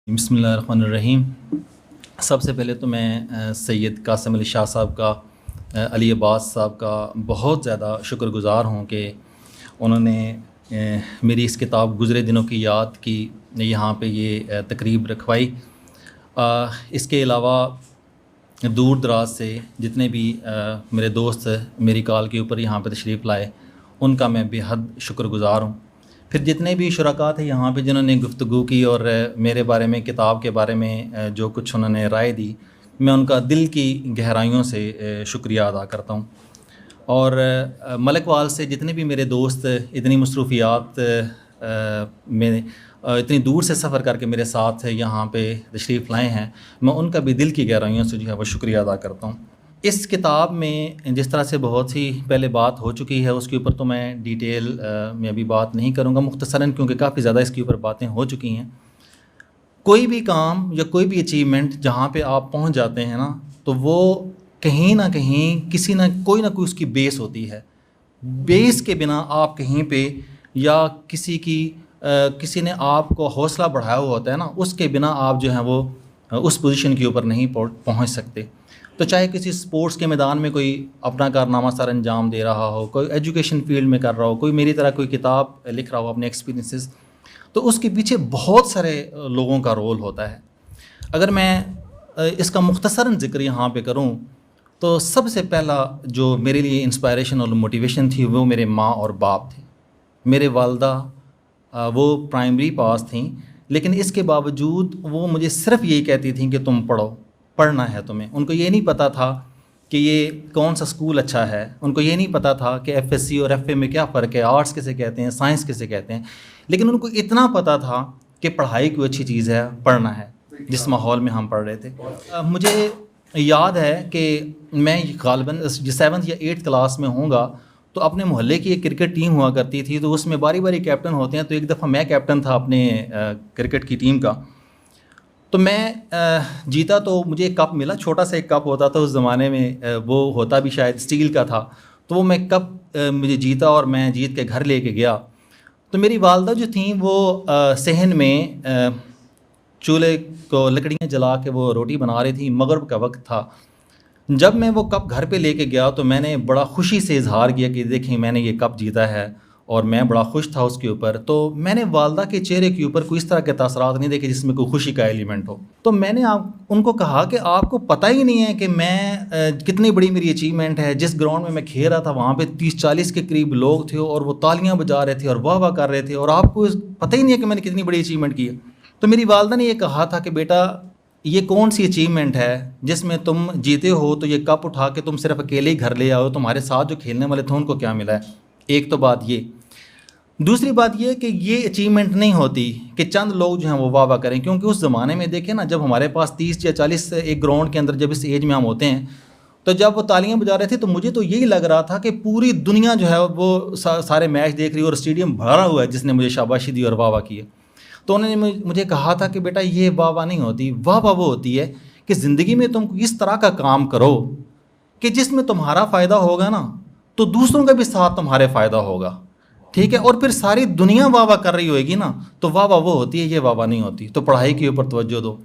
بسم اللہ الرحمن الرحیم۔ سب سے پہلے تو میں سید قاسم علی شاہ صاحب کا، علی عباس صاحب کا بہت زیادہ شکر گزار ہوں کہ انہوں نے میری اس کتاب گزرے دنوں کی یاد کی یہاں پہ یہ تقریب رکھوائی۔ اس کے علاوہ دور دراز سے جتنے بھی میرے دوست میری کال کے اوپر یہاں پہ تشریف لائے ان کا میں بے حد شکر گزار ہوں۔ پھر جتنے بھی شرکاء تھے یہاں پہ جنہوں نے گفتگو کی اور میرے بارے میں، کتاب کے بارے میں جو کچھ انہوں نے رائے دی، میں ان کا دل کی گہرائیوں سے شکریہ ادا کرتا ہوں۔ اور ملک وال سے جتنے بھی میرے دوست اتنی مصروفیات میں اتنی دور سے سفر کر کے میرے ساتھ یہاں پہ تشریف لائے ہیں، میں ان کا بھی دل کی گہرائیوں سے جو ہے وہ شکریہ ادا کرتا ہوں۔ اس کتاب میں جس طرح سے بہت سی پہلے بات ہو چکی ہے اس کے اوپر تو میں ڈیٹیل میں ابھی بات نہیں کروں گا، مختصراً، کیونکہ کافی زیادہ اس کے اوپر باتیں ہو چکی ہیں۔ کوئی بھی کام یا کوئی بھی اچیومنٹ جہاں پہ آپ پہنچ جاتے ہیں نا، تو وہ کہیں نہ کہیں کسی نہ کوئی اس کی بیس ہوتی ہے۔ بیس کے بنا آپ کہیں پہ یا کسی نے آپ کو حوصلہ بڑھایا ہوا ہوتا ہے نا، اس کے بنا آپ جو ہیں وہ اس پوزیشن کے اوپر نہیں پہنچ سکتے۔ تو چاہے کسی سپورٹس کے میدان میں کوئی اپنا کارنامہ سر انجام دے رہا ہو، کوئی ایجوکیشن فیلڈ میں کر رہا ہو، کوئی میری طرح کوئی کتاب لکھ رہا ہو اپنے ایکسپیرینسز، تو اس کے پیچھے بہت سارے لوگوں کا رول ہوتا ہے۔ اگر میں اس کا مختصراً ذکر یہاں پہ کروں تو سب سے پہلا جو میرے لیے انسپائریشن اور موٹیویشن تھی وہ میرے ماں اور باپ تھے۔ میرے والدہ وہ پرائمری پاس تھیں، لیکن اس کے باوجود وہ مجھے صرف یہی کہتی تھیں کہ تم پڑھنا ہے تمہیں۔ ان کو یہ نہیں پتہ تھا کہ یہ کون سا اسکول اچھا ہے، ان کو یہ نہیں پتہ تھا کہ ایف ایس سی اور ایف اے میں کیا فرق ہے، آرٹس کسے کہتے ہیں، سائنس کسے کہتے ہیں، لیکن ان کو اتنا پتہ تھا کہ پڑھائی کوئی اچھی چیز ہے، پڑھنا ہے، جس ماحول میں ہم پڑھ رہے تھے۔ مجھے یاد ہے کہ میں غالباً 7 یا 8 کلاس میں ہوں گا، تو اپنے محلے کی ایک کرکٹ ٹیم ہوا کرتی تھی، تو اس میں باری باری کیپٹن ہوتے ہیں، تو ایک دفعہ میں کیپٹن تھا اپنے کرکٹ کی ٹیم کا۔ تو میں جیتا، تو مجھے ایک کپ ملا، چھوٹا سا ایک کپ ہوتا تھا اس زمانے میں، وہ ہوتا بھی شاید اسٹیل کا تھا، تو وہ میں کپ مجھے جیتا اور میں جیت کے گھر لے کے گیا۔ تو میری والدہ جو تھیں وہ صحن میں چولہے کو لکڑیاں جلا کے وہ روٹی بنا رہی تھیں، مغرب کا وقت تھا۔ جب میں وہ کپ گھر پہ لے کے گیا تو میں نے بڑا خوشی سے اظہار کیا کہ دیکھیں میں نے یہ کپ جیتا ہے، اور میں بڑا خوش تھا اس کے اوپر۔ تو میں نے والدہ کے چہرے کے اوپر کوئی اس طرح کے تاثرات نہیں دیکھے جس میں کوئی خوشی کا ایلیمنٹ ہو۔ تو میں نے ان کو کہا کہ آپ کو پتہ ہی نہیں ہے کہ میں کتنی بڑی میری اچیومنٹ ہے۔ جس گراؤنڈ میں کھیل رہا تھا وہاں پہ 30-40 کے قریب لوگ تھے اور وہ تالیاں بجا رہے تھے اور واہ واہ کر رہے تھے، اور آپ کو پتہ ہی نہیں ہے کہ میں نے کتنی بڑی اچیومنٹ کی ہے۔ تو میری والدہ نے یہ کہا تھا کہ بیٹا یہ کون سی اچیومنٹ ہے جس میں تم جیتے ہو تو یہ کپ اٹھا کے تم صرف اکیلے ہی گھر لے آؤ، تمہارے ساتھ جو کھیلنے والے تھے ان کو کیا ملا ہے؟ ایک تو بات یہ۔ دوسری بات یہ کہ یہ اچیومنٹ نہیں ہوتی کہ چند لوگ جو ہیں وہ واہ واہ کریں، کیونکہ اس زمانے میں دیکھیں نا، جب ہمارے پاس 30 یا 40 ایک گراؤنڈ کے اندر جب اس ایج میں ہم ہوتے ہیں، تو جب وہ تالیاں بجا رہے تھے تو مجھے تو یہی لگ رہا تھا کہ پوری دنیا جو ہے وہ سارے میچ دیکھ رہی ہے اور اسٹیڈیم بھرا ہوا ہے جس نے مجھے شاباشی دی اور واہ واہ کی ہے۔ تو انہوں نے مجھے کہا تھا کہ بیٹا یہ واہ واہ نہیں ہوتی، واہ واہ وہ ہوتی ہے کہ زندگی میں تم اس طرح کا کام کرو کہ جس میں تمہارا فائدہ ہوگا نا، تو دوسروں کا بھی ساتھ تمہارے فائدہ ہوگا، ٹھیک ہے؟ اور پھر ساری دنیا واہ واہ کر رہی ہوئے گی نا، تو واہ واہ وہ ہوتی ہے، یہ واہ واہ نہیں ہوتی۔ تو پڑھائی کے اوپر توجہ دو۔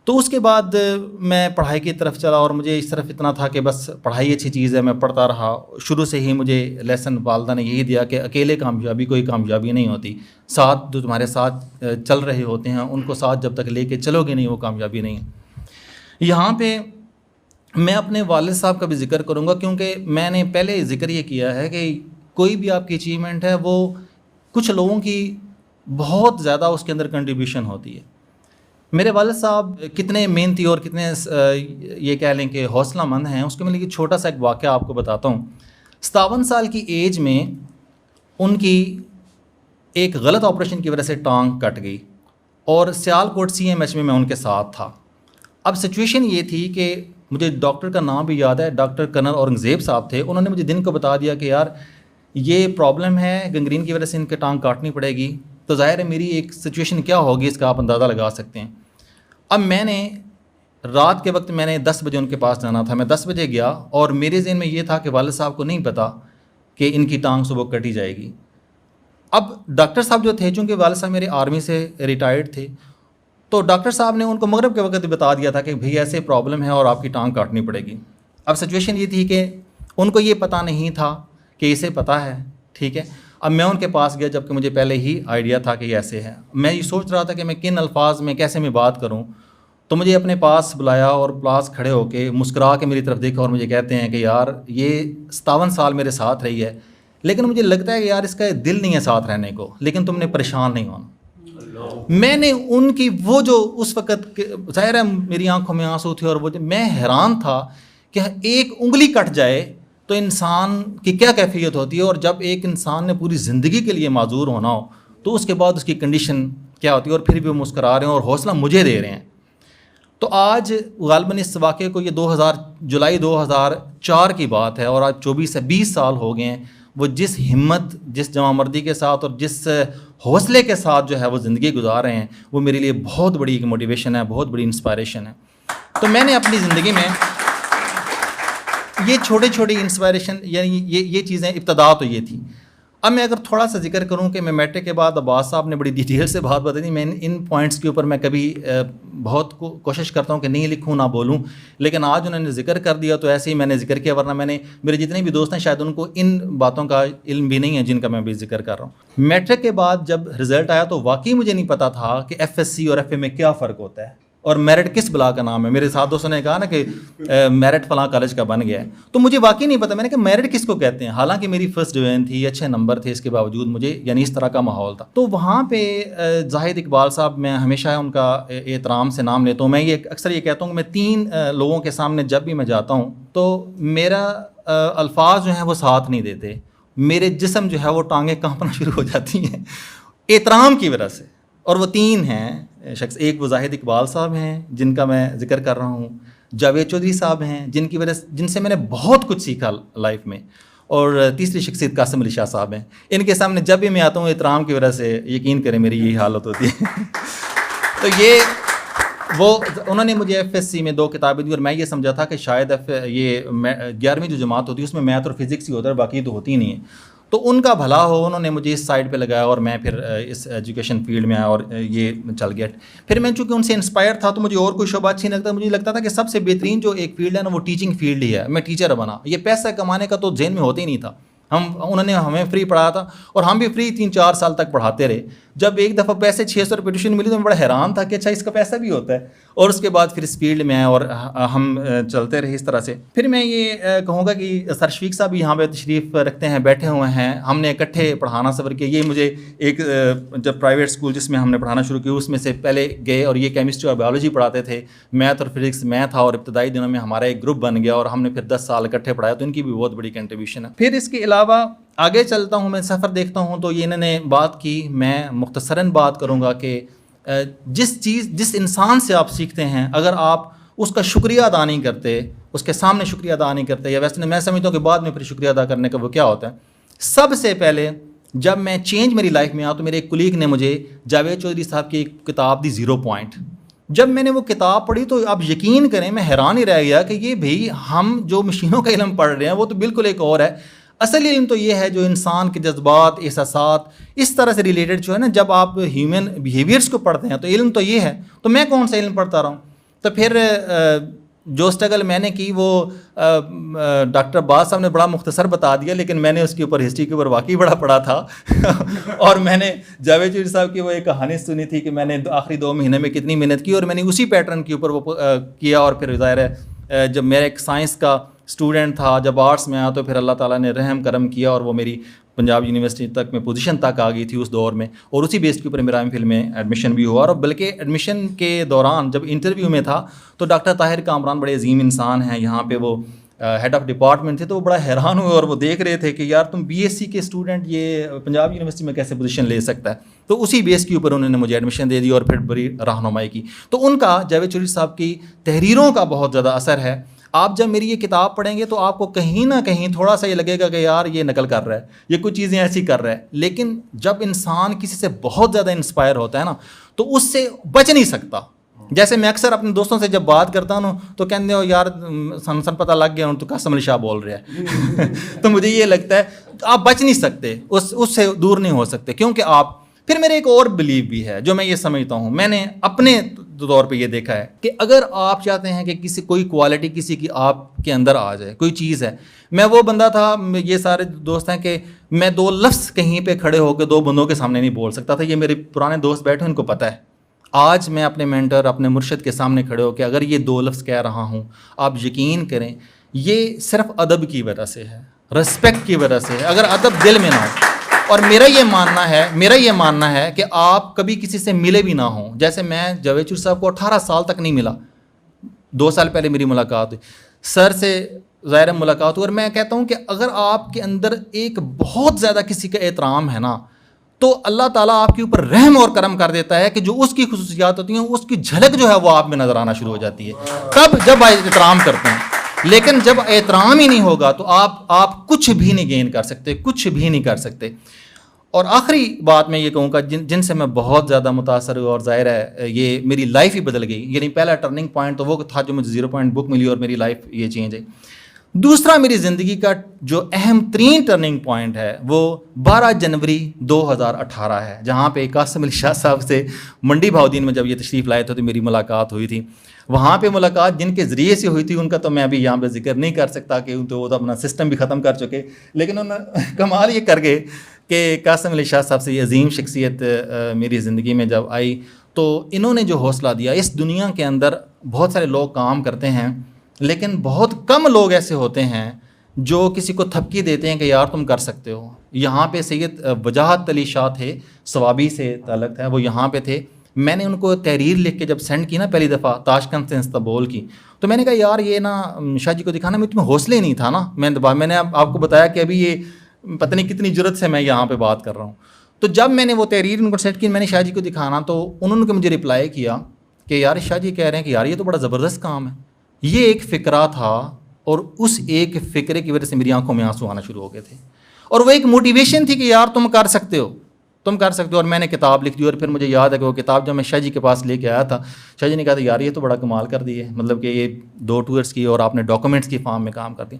تو اس کے بعد میں پڑھائی کی طرف چلا، اور مجھے اس طرف اتنا تھا کہ بس پڑھائی اچھی چیز ہے، میں پڑھتا رہا۔ شروع سے ہی مجھے لیسن والدہ نے یہی دیا کہ اکیلے کامیابی کوئی کامیابی نہیں ہوتی، ساتھ جو تمہارے ساتھ چل رہے ہوتے ہیں ان کو ساتھ جب تک لے کے چلو گے نہیں وہ کامیابی نہیں ہے۔ یہاں پہ میں اپنے والد صاحب کا بھی ذکر کروں گا، کیونکہ میں نے پہلے ذکر یہ کیا ہے کہ کوئی بھی آپ کی اچیومنٹ ہے وہ کچھ لوگوں کی بہت زیادہ اس کے اندر کنٹریبیوشن ہوتی ہے۔ میرے والد صاحب کتنے محنتی اور کتنے یہ کہہ لیں کہ حوصلہ مند ہیں، اس کے میں لیے چھوٹا سا ایک واقعہ آپ کو بتاتا ہوں۔ 57 سال کی ایج میں ان کی ایک غلط آپریشن کی وجہ سے ٹانگ کٹ گئی، اور سیالکوٹ CMH میں ان کے ساتھ تھا۔ اب سچویشن یہ تھی کہ مجھے ڈاکٹر کا نام بھی یاد ہے، ڈاکٹر کرنل اورنگزیب صاحب تھے۔ انہوں نے مجھے دن کو بتا دیا کہ یار یہ پرابلم ہے، گنگرین کی وجہ سے ان کے ٹانگ کاٹنی پڑے گی۔ تو ظاہر ہے میری ایک سچویشن کیا ہوگی اس کا آپ اندازہ لگا سکتے ہیں۔ اب میں نے رات کے وقت 10 بجے ان کے پاس جانا تھا، میں 10 بجے گیا، اور میرے ذہن میں یہ تھا کہ والد صاحب کو نہیں پتہ کہ ان کی ٹانگ صبح کٹی جائے گی۔ اب ڈاکٹر صاحب جو تھے، چونکہ والد صاحب میرے آرمی سے ریٹائرڈ تھے، تو ڈاکٹر صاحب نے ان کو مغرب کے وقت بتا دیا تھا کہ بھئی ایسے پرابلم ہے اور آپ کی ٹانگ کاٹنی پڑے گی. اب سچویشن یہ تھی کہ ان کو یہ پتہ نہیں تھا کہ اسے پتہ ہے, ٹھیک ہے. اب میں ان کے پاس گیا جب کہ مجھے پہلے ہی آئیڈیا تھا کہ یہ ایسے ہے. میں یہ سوچ رہا تھا کہ میں کن الفاظ میں کیسے میں بات کروں. تو مجھے اپنے پاس بلایا اور پاس کھڑے ہو کے مسکرا کے میری طرف دیکھا اور مجھے کہتے ہیں کہ یار یہ 57 سال میرے ساتھ رہی ہے, لیکن مجھے لگتا ہے کہ یار اس کا دل نہیں ہے ساتھ رہنے کو, لیکن تم نے پریشان نہیں ہونا. میں نے ان کی وہ جو اس وقت ظاہر ہے میری آنکھوں میں آنسو تھے, اور وہ میں حیران تھا کہ ایک انگلی کٹ جائے تو انسان کی کیا کیفیت ہوتی ہے, اور جب ایک انسان نے پوری زندگی کے لیے معذور ہونا ہو تو اس کے بعد اس کی کنڈیشن کیا ہوتی ہے, اور پھر بھی وہ مسکرا رہے ہیں اور حوصلہ مجھے دے رہے ہیں. تو آج غالباً اس واقعے کو یہ جولائی 2004 کی بات ہے, اور آج 24 سے 20 سال ہو گئے ہیں. وہ جس ہمت, جس جمع مردی کے ساتھ اور جس حوصلے کے ساتھ جو ہے وہ زندگی گزار رہے ہیں, وہ میرے لیے بہت بڑی ایک موٹیویشن ہے, بہت بڑی انسپائریشن ہے. تو میں نے اپنی زندگی میں یہ چھوٹی چھوٹی انسپائریشن, یعنی یہ چیزیں ابتدا تو یہ تھی. اب میں اگر تھوڑا سا ذکر کروں کہ میں میٹرک کے بعد عباس صاحب نے بڑی ڈیٹیل سے بات بتائی تھی. میں ان پوائنٹس کے اوپر میں کبھی بہت کوشش کرتا ہوں کہ نہیں لکھوں نہ بولوں, لیکن آج انہوں نے ذکر کر دیا تو ایسے ہی میں نے ذکر کیا, ورنہ میرے جتنے بھی دوست ہیں شاید ان کو ان باتوں کا علم بھی نہیں ہے جن کا میں بھی ذکر کر رہا ہوں. میٹرک کے بعد جب رزلٹ آیا تو واقعی مجھے نہیں پتا تھا کہ FSC اور FA میں کیا فرق ہوتا ہے, اور میرٹ کس بلا کا نام ہے. میرے ساتھ دوستوں نے کہا نا کہ میرٹ فلاں کالج کا بن گیا ہے, تو مجھے واقعی نہیں پتا. میں نے کہا میرٹ کس کو کہتے ہیں, حالانکہ میری فرسٹ ڈویژن تھی, اچھے نمبر تھے, اس کے باوجود مجھے یعنی اس طرح کا ماحول تھا. تو وہاں پہ زاہد اقبال صاحب, میں ہمیشہ ان کا احترام سے نام لیتا ہوں. میں یہ اکثر یہ کہتا ہوں کہ میں 3 لوگوں کے سامنے جب بھی میں جاتا ہوں تو میرا الفاظ جو ہیں وہ ساتھ نہیں دیتے, میرے جسم جو ہے وہ ٹانگیں کانپنا شروع ہو جاتی ہیں احترام کی وجہ سے. اور وہ 3 ہیں شخص, ایک وہ زاہد اقبال صاحب ہیں جن کا میں ذکر کر رہا ہوں, جاوید چودھری صاحب ہیں جن سے میں نے بہت کچھ سیکھا لائف میں, اور تیسری شخصیت قاسم علی شاہ صاحب ہیں. ان کے سامنے جب بھی میں آتا ہوں احترام کی وجہ سے, یقین کریں میری یہی حالت ہوتی ہے. تو وہ انہوں نے مجھے FSC میں 2 کتابیں دی, اور میں یہ سمجھا تھا کہ شاید یہ 11ویں جو جماعت ہوتی ہے اس میں میتھ اور فزکس ہی ہوتا ہے, باقی تو ہوتی ہی نہیں ہے. تو ان کا بھلا ہو, انہوں نے مجھے اس سائڈ پہ لگایا اور میں پھر اس ایجوکیشن فیلڈ میں آیا اور یہ چل گیا. پھر میں چونکہ ان سے انسپائر تھا تو مجھے اور کوئی شعبہ اچھی نہیں لگتا. مجھے لگتا تھا کہ سب سے بہترین جو ایک فیلڈ ہے نا وہ ٹیچنگ فیلڈ ہی ہے. میں ٹیچر بنا, یہ پیسہ کمانے کا تو ذہن میں ہوتا ہی نہیں تھا. انہوں نے ہمیں فری پڑھایا تھا اور ہم بھی فری 3-4 سال تک پڑھاتے رہے. جب ایک دفعہ پیسے 600 روپے ٹیوشن ملی تو میں بڑا حیران تھا کہ اچھا اس کا پیسہ بھی ہوتا ہے. اور اس کے بعد پھر اس فیلڈ میں آئے اور ہم چلتے رہے اس طرح سے. پھر میں یہ کہوں گا کہ سر شفیق صاحب بھی یہاں پہ تشریف رکھتے ہیں, بیٹھے ہوئے ہیں. ہم نے اکٹھے پڑھانا سفر کیا. یہ مجھے ایک جب پرائیویٹ اسکول جس میں ہم نے پڑھانا شروع کیا اس میں سے پہلے گئے, اور یہ کیمسٹری اور بایولوجی پڑھاتے تھے, میتھ اور فزکس میں تھا, اور ابتدائی دنوں میں ہمارا ایک گروپ بن گیا اور ہم نے پھر 10 سال اکٹھے پڑھایا. تو ان کی بھی بہت بڑی کنٹریبیوشن ہے. پھر اس کے علاوہ آگے چلتا ہوں, میں سفر دیکھتا ہوں تو یہ انہوں نے بات کی. میں مختصراً بات کروں گا کہ جس انسان سے آپ سیکھتے ہیں, اگر آپ اس کا شکریہ ادا نہیں کرتے, اس کے سامنے شکریہ ادا نہیں کرتے, یا ویسے میں سمجھتا ہوں کہ بعد میں پھر شکریہ ادا کرنے کا وہ کیا ہوتا ہے. سب سے پہلے جب میں چینج میری لائف میں آیا تو میرے ایک کلیگ نے مجھے جاوید چودھری صاحب کی ایک کتاب دی 0 پوائنٹ. جب میں نے وہ کتاب پڑھی تو آپ یقین کریں میں حیران ہی رہ گیا کہ یہ بھئی ہم جو مشینوں کا علم پڑھ رہے ہیں وہ تو بالکل ایک اور ہے. اصل علم تو یہ ہے جو انسان کے جذبات, احساسات اس طرح سے ریلیٹڈ جو ہے نا, جب آپ ہیومن بیہیویئرس کو پڑھتے ہیں تو علم تو یہ ہے. تو میں کون سا علم پڑھتا رہا ہوں. تو پھر جو اسٹرگل میں نے کی وہ ڈاکٹر عباس صاحب نے بڑا مختصر بتا دیا, لیکن میں نے اس کے اوپر ہسٹری کے اوپر واقعی بڑا پڑھا تھا. اور میں نے جاوید چودھری صاحب کی وہ ایک کہانی سنی تھی کہ میں نے آخری 2 مہینے میں کتنی محنت کی, اور میں نے اسی پیٹرن کے اوپر وہ کیا. اور پھر ظاہر ہے جب میرا ایک سائنس کا اسٹوڈنٹ تھا, جب آرٹس میں آیا تو پھر اللہ تعالیٰ نے رحم کرم کیا اور وہ میری پنجاب یونیورسٹی تک میں پوزیشن تک آ گئی تھی اس دور میں, اور اسی بیس کے اوپر میرا ایم فل میں ایڈمیشن بھی ہوا. اور بلکہ ایڈمیشن کے دوران جب انٹرویو میں تھا تو ڈاکٹر طاہر کامران بڑے عظیم انسان ہیں, یہاں پہ وہ ہیڈ آف ڈپارٹمنٹ تھے, تو وہ بڑا حیران ہوئے اور وہ دیکھ رہے تھے کہ یار تم BSc کے اسٹوڈنٹ یہ پنجاب یونیورسٹی میں کیسے پوزیشن لے سکتا ہے. تو اسی بیس کے اوپر انہوں نے مجھے ایڈمیشن دے دی اور پھر بڑی رہنمائی کی. تو ان کا جاوید چودھری صاحب کی تحریروں کا بہت زیادہ اثر ہے. آپ جب میری یہ کتاب پڑھیں گے تو آپ کو کہیں نہ کہیں تھوڑا سا یہ لگے گا کہ یار یہ نقل کر رہا ہے, یہ کچھ چیزیں ایسی کر رہا ہے. لیکن جب انسان کسی سے بہت زیادہ انسپائر ہوتا ہے نا تو اس سے بچ نہیں سکتا. جیسے میں اکثر اپنے دوستوں سے جب بات کرتا ہوں تو کہتے ہو یار سن پتہ لگ گیا تو قاسم علی شاہ بول رہا ہے. تو مجھے یہ لگتا ہے آپ بچ نہیں سکتے, اس سے دور نہیں ہو سکتے, کیونکہ آپ پھر میرے ایک اور بلیو بھی ہے جو میں یہ سمجھتا ہوں، میں نے اپنے طور پہ یہ دیکھا ہے کہ اگر آپ چاہتے ہیں کہ کوئی کوالٹی کسی کی آپ کے اندر آ جائے، کوئی چیز ہے. میں وہ بندہ تھا، یہ سارے دوست ہیں کہ میں 2 لفظ کہیں پہ کھڑے ہو کے 2 بندوں کے سامنے نہیں بول سکتا تھا. یہ میرے پرانے دوست بیٹھے ان کو پتہ ہے. آج میں اپنے مینٹر، اپنے مرشد کے سامنے کھڑے ہو کے اگر یہ 2 لفظ کہہ رہا ہوں، آپ یقین کریں یہ صرف ادب کی وجہ سے ہے، رسپیکٹ کی وجہ سے ہے. اگر ادب دل میں نہ ہو، اور میرا یہ ماننا ہے کہ آپ کبھی کسی سے ملے بھی نہ ہوں. جیسے میں جاوید چور صاحب کو 18 سال تک نہیں ملا، 2 سال پہلے میری ملاقات ہوئی، سر سے ظاہر ملاقات ہوئی. اور میں کہتا ہوں کہ اگر آپ کے اندر ایک بہت زیادہ کسی کا احترام ہے نا، تو اللہ تعالیٰ آپ کے اوپر رحم اور کرم کر دیتا ہے کہ جو اس کی خصوصیات ہوتی ہیں اس کی جھلک جو ہے وہ آپ میں نظر آنا شروع ہو جاتی ہے. تب جب احترام کرتے ہیں. لیکن جب احترام ہی نہیں ہوگا تو آپ کچھ بھی نہیں گین کر سکتے، کچھ بھی نہیں کر سکتے. اور آخری بات میں یہ کہوں گا جن سے میں بہت زیادہ متاثر ہوں اور ظاہر ہے یہ میری لائف ہی بدل گئی. یعنی پہلا ٹرننگ پوائنٹ تو وہ تھا جو مجھے 0 پوائنٹ بک ملی اور میری لائف یہ چینج ہے. دوسرا میری زندگی کا جو اہم ترین ٹرننگ پوائنٹ ہے وہ 12 جنوری 2018 ہے، جہاں پہ قاسم علی شاہ صاحب سے منڈی بہاؤدین میں جب یہ تشریف لائے تھے تو میری ملاقات ہوئی تھی. وہاں پہ ملاقات جن کے ذریعے سے ہوئی تھی ان کا تو میں ابھی یہاں پہ ذکر نہیں کر سکتا کہ وہ تو اپنا سسٹم بھی ختم کر چکے. لیکن انہوں نے کمال یہ کر گئے کہ قاسم علی شاہ صاحب سے یہ عظیم شخصیت میری زندگی میں جب آئی تو انہوں نے جو حوصلہ دیا. اس دنیا کے اندر بہت سارے لوگ کام کرتے ہیں لیکن بہت کم لوگ ایسے ہوتے ہیں جو کسی کو تھپکی دیتے ہیں کہ یار تم کر سکتے ہو. یہاں پہ سید وجاہت علی شاہ تھے، ثوابی سے تعلق ہے، وہ یہاں پہ تھے. میں نے ان کو تحریر لکھ کے جب سینڈ کی نا پہلی دفعہ تاشکند سے استنبول کی، تو میں نے کہا یار یہ نا شاہ جی کو دکھانا، میں تمہیں حوصلے نہیں تھا نا. میں نے آپ کو بتایا کہ ابھی یہ پتہ نہیں کتنی جرت سے میں یہاں پہ بات کر رہا ہوں. تو جب میں نے وہ تحریر ان کو سینڈ کی، میں نے شاہ جی کو دکھانا تو انہوں نے مجھے رپلائی کیا کہ یار شاہ جی کہہ رہے ہیں کہ یار یہ تو بڑا زبردست کام ہے. یہ ایک فکرہ تھا اور اس ایک فکرے کی وجہ سے میری آنکھوں میں آنسو آنا شروع ہو گئے تھے. اور وہ ایک موٹیویشن تھی کہ یار تم کر سکتے ہو. اور میں نے کتاب لکھ دی. اور پھر مجھے یاد ہے کہ وہ کتاب جب میں شاہ جی کے پاس لے کے آیا تھا، شاہ جی نے کہا تھا یار یہ تو بڑا کمال کر دی ہے، مطلب کہ یہ 2 ٹورس کی اور آپ نے ڈاکومنٹس کی فارم میں کام کر دی.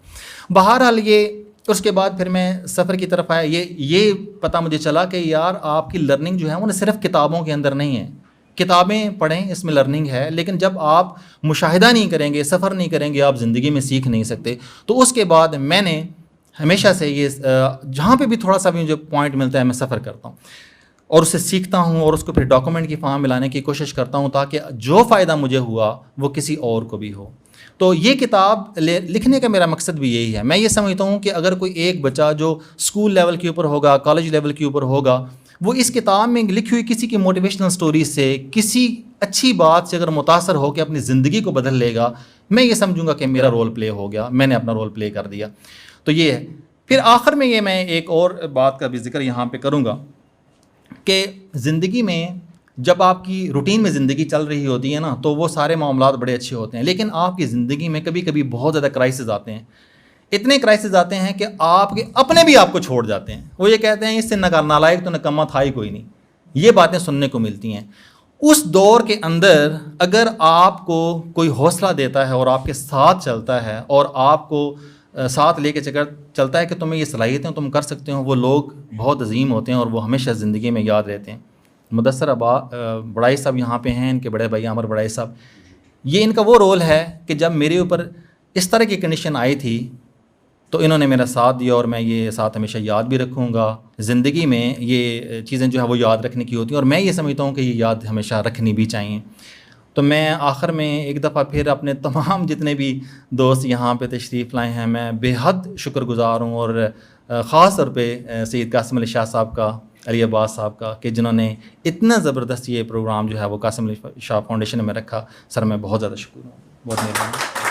بہرحال یہ اس کے بعد پھر میں سفر کی طرف آیا. یہ پتہ مجھے چلا کہ یار آپ کی لرننگ جو ہے وہ صرف کتابوں کے اندر نہیں ہے. کتابیں پڑھیں، اس میں لرننگ ہے، لیکن جب آپ مشاہدہ نہیں کریں گے، سفر نہیں کریں گے، آپ زندگی میں سیکھ نہیں سکتے. تو اس کے بعد میں نے ہمیشہ سے یہ جہاں پہ بھی تھوڑا سا بھی مجھے پوائنٹ ملتا ہے میں سفر کرتا ہوں اور اسے سیکھتا ہوں اور اس کو پھر ڈاکومنٹ کی فارم میں لانے کی کوشش کرتا ہوں تاکہ جو فائدہ مجھے ہوا وہ کسی اور کو بھی ہو. تو یہ کتاب لکھنے کا میرا مقصد بھی یہی ہے. میں یہ سمجھتا ہوں کہ اگر کوئی ایک بچہ جو اسکول لیول کے اوپر ہوگا، کالج لیول کے اوپر ہوگا، وہ اس کتاب میں لکھی ہوئی کسی کی موٹیویشنل سٹوری سے، کسی اچھی بات سے اگر متاثر ہو کے اپنی زندگی کو بدل لے گا، میں یہ سمجھوں گا کہ میرا رول پلے ہو گیا، میں نے اپنا رول پلے کر دیا. تو یہ ہے. پھر آخر میں یہ میں ایک اور بات کا بھی ذکر یہاں پہ کروں گا کہ زندگی میں جب آپ کی روٹین میں زندگی چل رہی ہوتی ہے نا تو وہ سارے معاملات بڑے اچھے ہوتے ہیں، لیکن آپ کی زندگی میں کبھی کبھی بہت زیادہ کرائسز آتے ہیں. اتنے کرائسز آتے ہیں کہ آپ کے اپنے بھی آپ کو چھوڑ جاتے ہیں. وہ یہ کہتے ہیں اس سے نالائق تو نکما تھا ہی کوئی نہیں. یہ باتیں سننے کو ملتی ہیں. اس دور کے اندر اگر آپ کو کوئی حوصلہ دیتا ہے اور آپ کے ساتھ چلتا ہے اور آپ کو ساتھ لے کے چلتا ہے کہ تمہیں یہ صلاحیتیں تم کر سکتے ہو، وہ لوگ بہت عظیم ہوتے ہیں اور وہ ہمیشہ زندگی میں یاد رہتے ہیں. مدثر بڑائی صاحب یہاں پہ ہیں، ان کے بڑے بھائی عامر بڑائی صاحب. یہ ان کا وہ رول ہے کہ جب میرے اوپر اس طرح کی کنڈیشن آئی تھی تو انہوں نے میرا ساتھ دیا اور میں یہ ساتھ ہمیشہ یاد بھی رکھوں گا. زندگی میں یہ چیزیں جو ہے وہ یاد رکھنے کی ہوتی ہیں اور میں یہ سمجھتا ہوں کہ یہ یاد ہمیشہ رکھنی بھی چاہیے. تو میں آخر میں ایک دفعہ پھر اپنے تمام جتنے بھی دوست یہاں پہ تشریف لائے ہیں میں بے حد شکر گزار ہوں، اور خاص طور پہ سید قاسم علی شاہ صاحب کا، علی عباس صاحب کا، کہ جنہوں نے اتنا زبردست یہ پروگرام جو ہے وہ قاسم علی شاہ فاؤنڈیشن میں رکھا. سر میں بہت زیادہ شکر ہوں. بہت مہربانی.